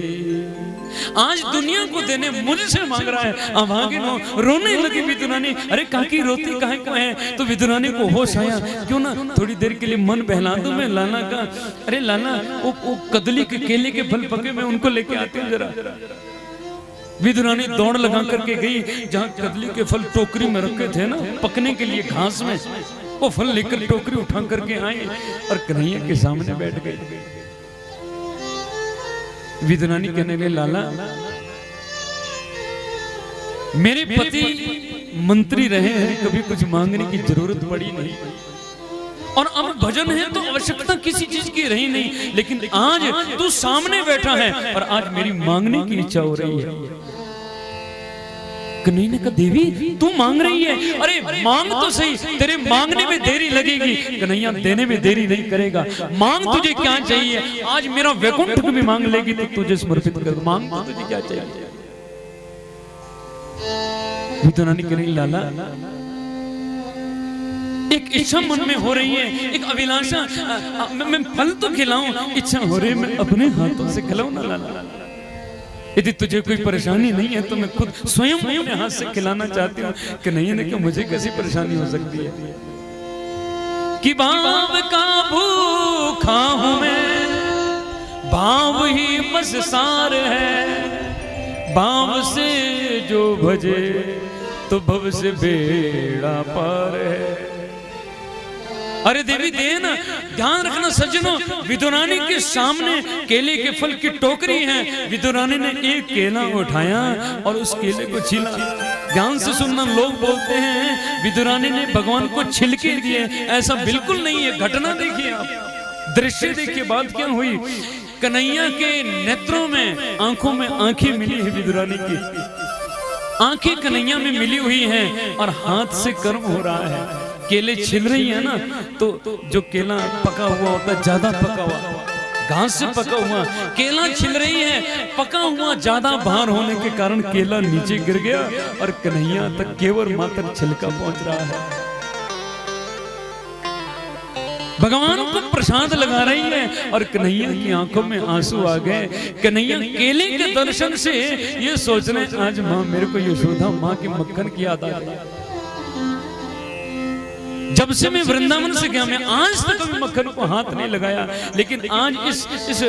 आज दुनिया को देने मुझसे मांग रहा है। अब आगे रोने लगी विदुरानी। अरे काकी रोती काहे को है? तो विदुरानी को होश आया, क्यों ना थोड़ी देर के लिए मन बहला दूं मैं लाला का। अरे लाला वो कदली के केले के फल पके, मैं उनको लेके आती हूँ जरा। विदुरानी दौड़ लगा करके गई जहाँ कदली के फल टोकरी में रखे थे ना पकने के लिए घास में, वो फल लेकर टोकरी उठा करके आई और कन्हैया के सामने बैठ गई। विदुरानी कहने लगी लाला मेरे पति मंत्री रहे हैं, कभी कुछ मांगने की जरूरत पड़ी नहीं, और अब भजन है तो आवश्यकता किसी चीज की रही नहीं, लेकिन आज तू सामने बैठा है और आज मेरी मांगने की इच्छा हो रही है। कन्हैया ने कहा देवी तू मांग रही है? अरे मांग तो सही, तेरे मांगने में देरी लगेगी, कन्हैया देने में देरी नहीं करेगा। मांग तुझे क्या चाहिए? आज मेरा वैकुंठ को भी मांग लेगी तो तुझे समर्पित कर। मांग तो तुझे क्या चाहिए? विदुरानी कह रही लाला एक इच्छा मन में हो रही है, एक अभिलाषा, मैं फल तो खिलाऊं, इच्छा हो रही है मैं अपने हाथों से खिलाऊं ना लाला। यदि तुझे कोई परेशानी नहीं है तो मैं खुद स्वयं अपने हाथ से खिलाना चाहती हूँ। कन्हैया ने कहा मुझे कैसी परेशानी हो सकती है कि भाव का भूखा हूं मैं, भाव ही बस सार है, भाव से जो भजे तो भव से बेड़ा पार है। अरे देवी देना, ध्यान रखना सज्जनों, विदुरानी के सामने केले के फल की टोकरी है। विदुरानी ने एक केला उठाया और उस केले को छीला। ध्यान से सुनना, लोग बोलते हैं विदुरानी ने भगवान को छिलके दिए, ऐसा बिल्कुल नहीं है। घटना देखिए आप, दृश्य देखिए, बात क्या हुई। कन्हैया के नेत्रों में, आंखों में आंखें मिली है विदुरानी की, आंखें कन्हैया में मिली हुई हैं और हाथ से कर्म हो रहा है। केले छिल रही है ना, तो जो केला पका हुआ होता है, ज्यादा पका हुआ, घास से पका हुआ केला छिल रही है, पका हुआ ज्यादा भार होने के कारण केला नीचे गिर गया और कन्हैया तक केवल मात्र छिलका पहुंच रहा है। भगवान को प्रसाद लगा रही है और कन्हैया की आंखों में आंसू आ गए। कन्हैया केले के दर्शन से ये सोच रहे, आज माँ मेरे को यशोदा माँ की मक्खन की याद आ गई। जब से मैं वृंदावन से गया, मैं आज तक कभी मक्खन को हाथ नहीं लगाया, लेकिन आज इस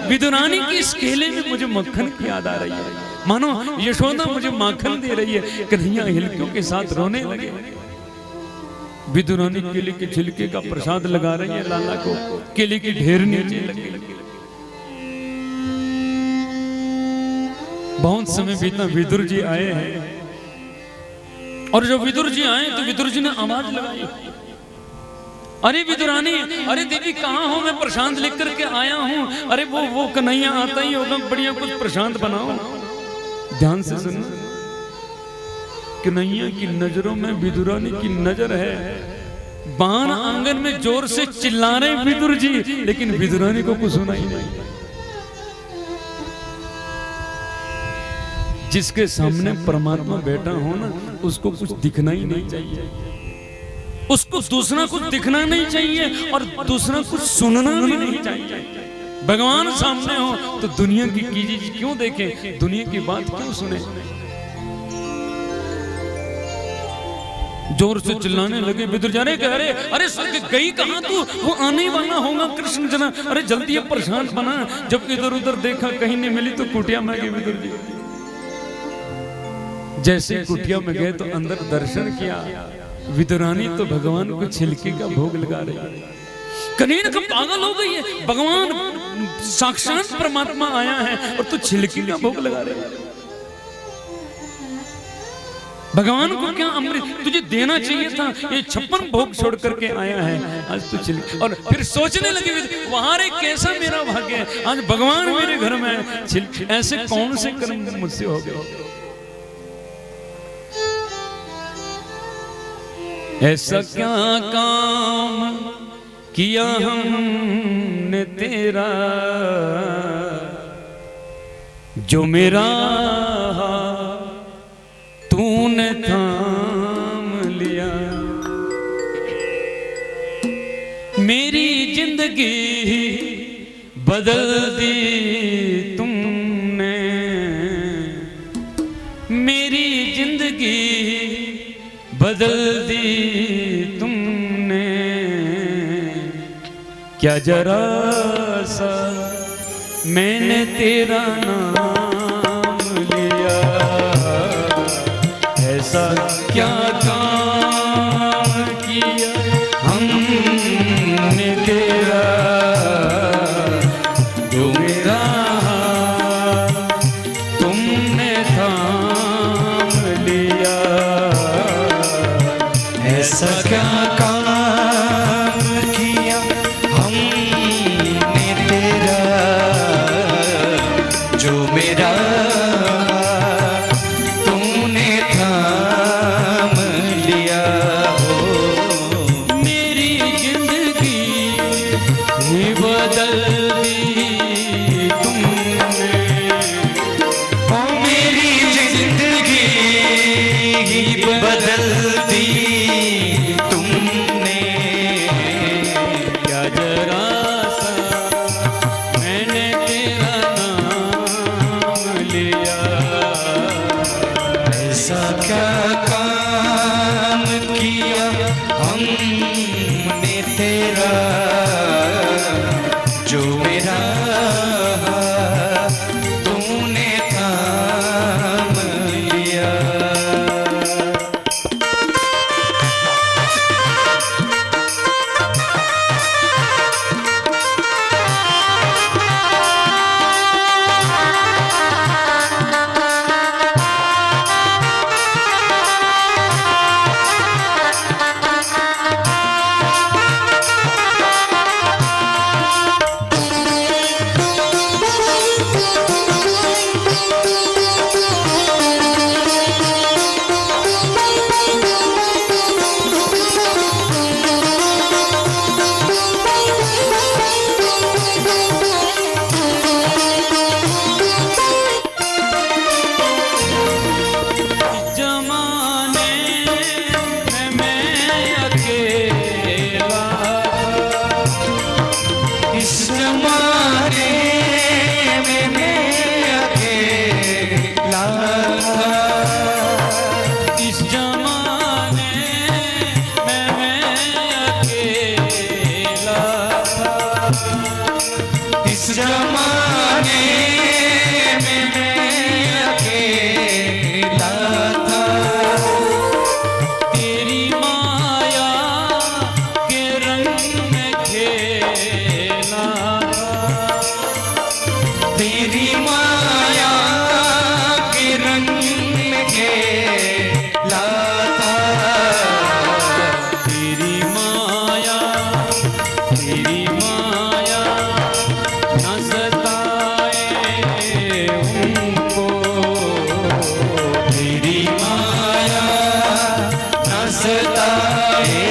विदुरानी की इस केले में मुझे मक्खन की याद आ रही है, मानो यशोदा मुझे माखन दे रही है। कन्हैया हिलकियों के साथ रोने लगे। विदुरानी केले के छिलके का प्रसाद लगा रही है लाला को, केले की ढेर नीचे लगी। बहुत समय बीता, विदुर जी आए हैं और जब विदुर जी आए तो विदुर जी ने आवाज लगाई, अरे विदुरानी, अरे देवी कहाँ हो? मैं प्रशांत लेकर करके आया हूँ। अरे वो कन्हैया आता ही होगा, बढ़िया कुछ प्रशांत बनाओ। ध्यान से सुनो, कन्हैया की नजरों में विदुरानी की नजर है। बाहर आंगन में जोर से चिल्ला रहे विदुर जी, लेकिन विदुरानी को कुछ सुनाई नहीं। जिसके सामने परमात्मा बैठा हो ना, उसको कुछ दिखना ही नहीं चाहिए, उसको दूसरा कुछ दिखना नहीं चाहिए और दूसरा कुछ सुनना भी नहीं चाहिए। भगवान सामने हो तो दुनिया की चीज क्यों देखे, दुनिया की बात क्यों सुने। जोर से चिल्लाने लगे विदुर जाने के, अरे अरे गई कहां तू? वो आने वाला होगा कृष्ण जना, अरे जल्दी अब प्रशांत बना। जब इधर उधर देखा कहीं नहीं मिली तो कुटिया में गई विदुर जी। जैसे कुटिया में गए तो अंदर दर्शन किया, विदुरानी तो भगवान को छिलके का भोग लगा रही। कनीन का पागल हो गई है, भगवान साक्षात परमात्मा आया है और तू छिलके का भोग लगा रही है। भगवान को क्या अमृत तुझे देना चाहिए था, ये 56 भोग छोड़ करके आया है, आज तू छिलके। और फिर सोचने लगे वहां रे कैसा मेरा भाग्य है, आज भगवान मेरे घर में है, ऐसे कौन से कर्म मुझसे हो गए। ऐसा क्या काम किया हमने तेरा, जो मेरा तूने थाम लिया। मेरी जिंदगी बदल दी तुमने, मेरी जिंदगी बदल दी तुमने। क्या जरा सा मैंने तेरा नाम लिया, ऐसा क्या काम किया हमने तेरा, जो मेरा तुमने थाम लिया। ऐसा क्या काम किया हमने तेरा, जो मेरा तूने थाम लिया। हो मेरी जिंदगी ही बदल दी तुमने, ओ मेरी जिंदगी बदल दी तुमने। क्या जरा सा मैंने तेरा नाम लिया। ऐसा क्या काम किया हमने तेरा, जो मेरा तूने थाम लिया। जमाने में मैं अकेला, इस जमाने में मैं अकेला, इस जमाने में मैं अकेला, इस जमाने में मैं अकेला था। तेरी माया के रंग में खेला, तेरी माया के रंग में खेला था। तेरी माया न सताए उनको, तेरी माया न सताए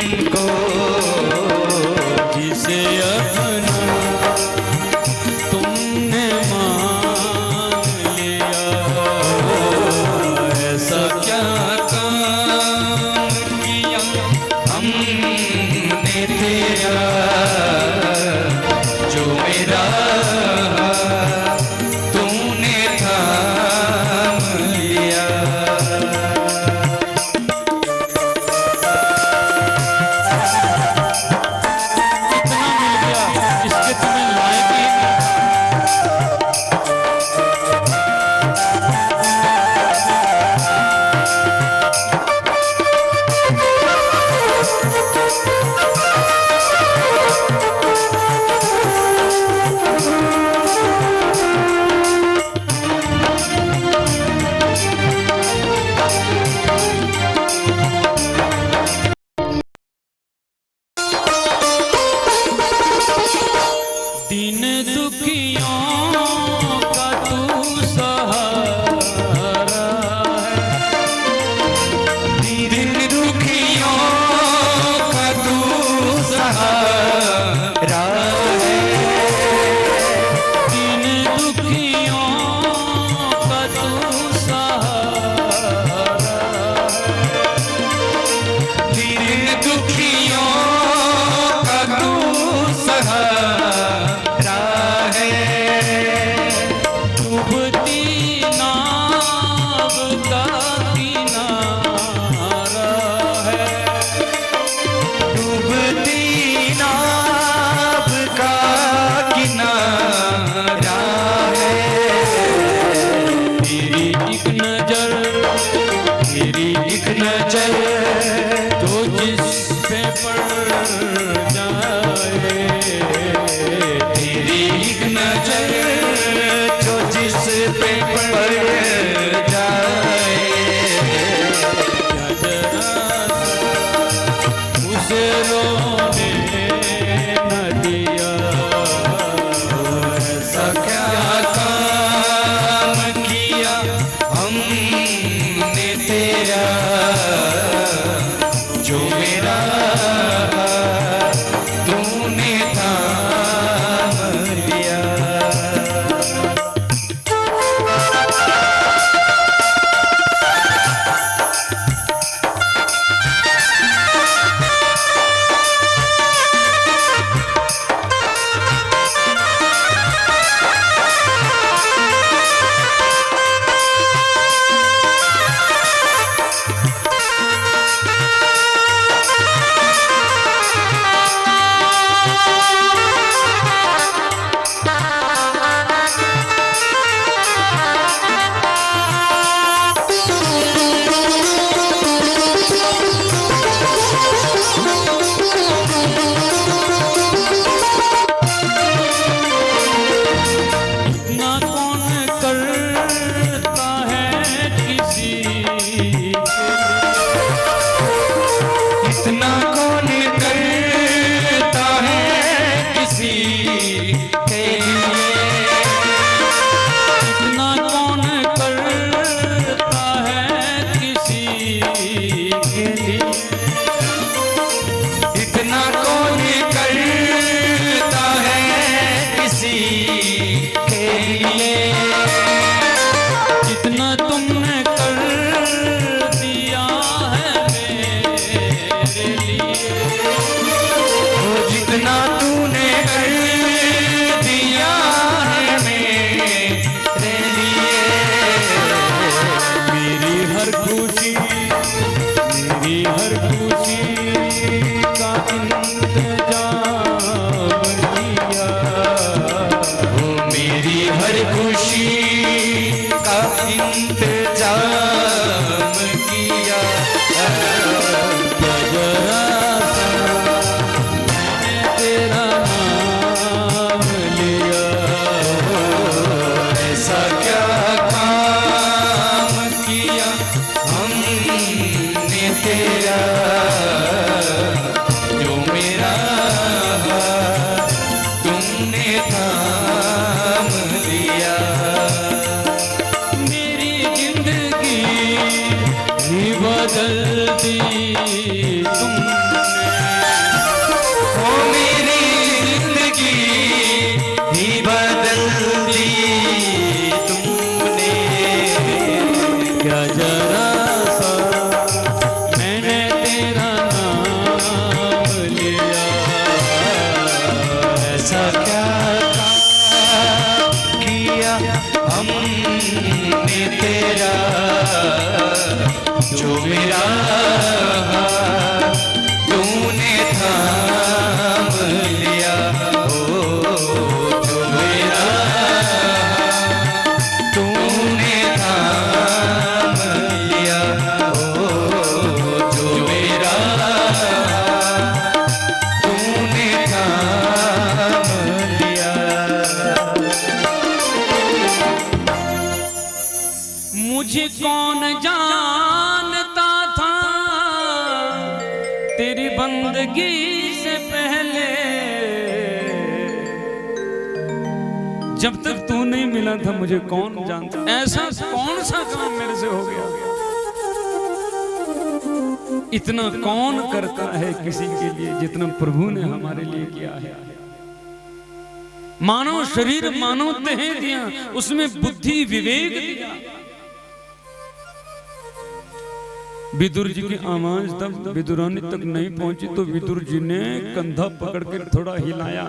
उनको, जिसे अपना तुमने मान लिया। ऐसा क्या काम किया हमने तेरा, जो मेरा तूने थाम लिया। कितना मिल गया, इसके तुम्हें लायक ही नहीं। नजर जो जिस पे पड़ जाए, तेरी एक नजर जो जिस पे पड़ जाए, उसे रोने न दिया। ऐसा क्या काम किया हमने तेरा, जो मेरा तूने थाम लिया। मुझे कौन जानता था तेरी बंदगी से पहले, जब तक तू नहीं मिला था मुझे कौन जानता। ऐसा कौन सा काम मेरे से हो गया, इतना कौन करता है किसी के लिए जितना प्रभु ने हमारे लिए किया है। मानव शरीर मानव देह दिया, उसमें बुद्धि विवेक दिया। विदुर जी की आवाज तब विदुरानी तक नहीं पहुंची तो विदुर जी ने कंधा पकड़ कर थोड़ा हिलाया।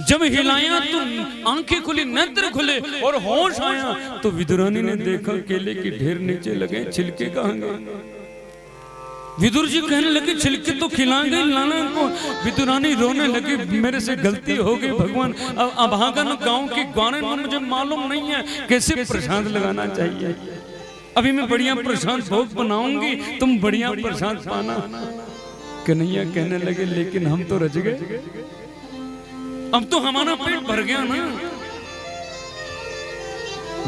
जब हिलाया तो आंखें खुली, नेत्र खुले और होश आया तो विदुरानी ने देखा केले की ढेर नीचे लगे, छिलके कहाँ गए। विदुर जी कहने लगे छिलके तो खिला गए लाना को। विदुरानी रोने लगी, मेरे से गलती हो गई भगवान, अब अभागन गांव के ग्वारे में मुझे मालूम नहीं है कैसे प्रसाद लगाना चाहिए। अभी मैं बढ़िया प्रसाद भोग बनाऊंगी, तुम बढ़िया प्रसाद पाना। कन्हैया कहने लगे लेकिन हम तो रज गए, अब तो हमारा पेट भर गया ना।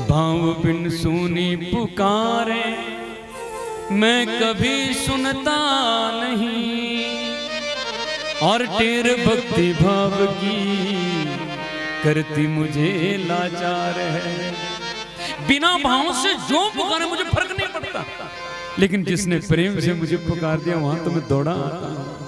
भाव बिन सुनी पुकारे मैं कभी सुनता नहीं, और टेर भक्ति भाव की करती मुझे लाचार है। बिना भाव से जो पुकारे मुझे फर्क नहीं पड़ता, लेकिन जिसने प्रेम से मुझे पुकार दिया वहां तो मैं दौड़ा आता हूं।